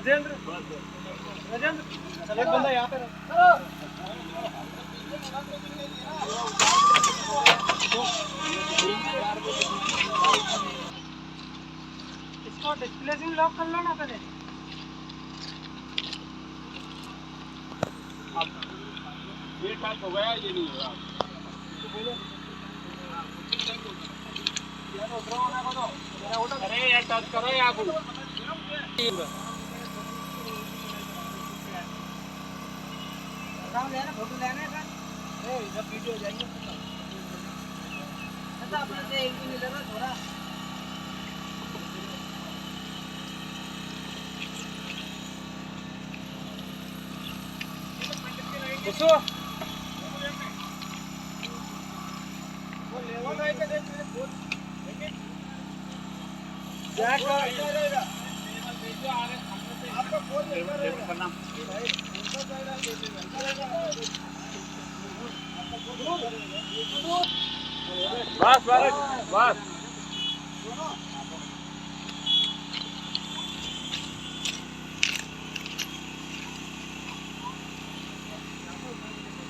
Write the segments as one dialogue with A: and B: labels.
A: राजेंद्र राजेंद्र एक बंदा यहाँ पे इसको डिस्प्ले से लॉक कर लो ना पहले।
B: ये टच हो गया, ये नहीं हो रहा। अरे यार टच करो यार
A: फोटो लेना है जब वीडियो जाएंगे अपने से एक भी नहीं लगा थोड़ा
B: बस बस बस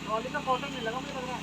A: ट्रॉली का फोटो नहीं लगा मुझे लग रहा है।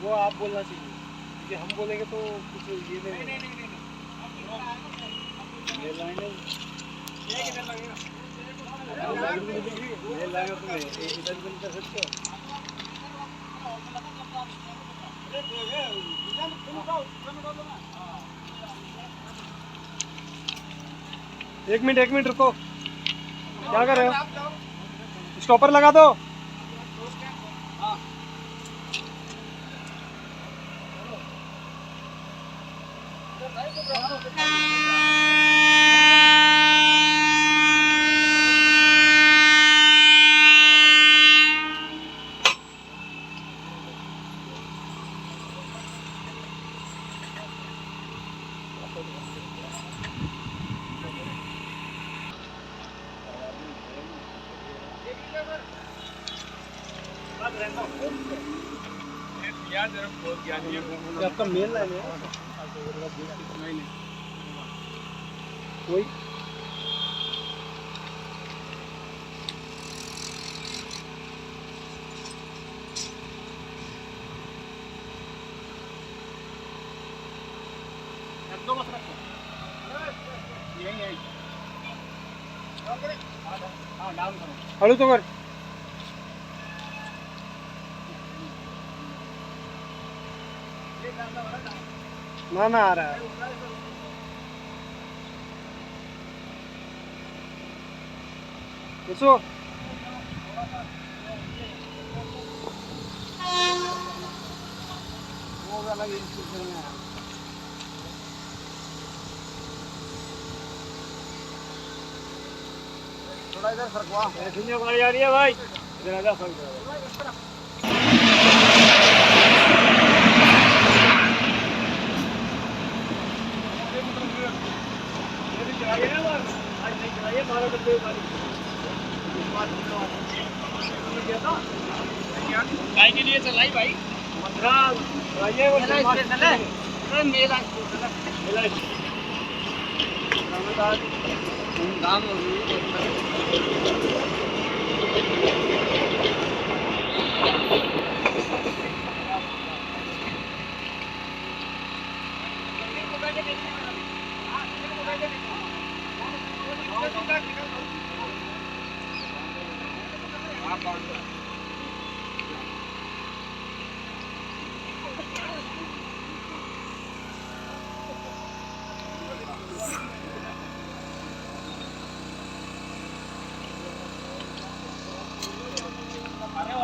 A: वो आप बोलना चाहिए क्योंकि हम बोलेंगे तो कुछ ये नहीं ये लाइन इधर भी कर सकते हो। एक मिनट रुको, क्या कर रहे हो? स्टॉपर लगा दो। आपका मेल लाइन है कोई हड़ू तो कर ना आ रहा है। वो वाला इंस्ट्रक्शन में थोड़ा इधर सरकवा गाड़ी आ रही है भाई, इधर आजा सरक।
B: काय के लिए चलाई भाई
A: काम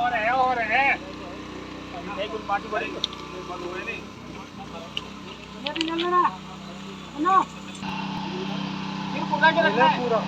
B: अरे और है एक पार्टी बड़ी बंद हुए नहीं फिर पूरा के रखना है
A: पूरा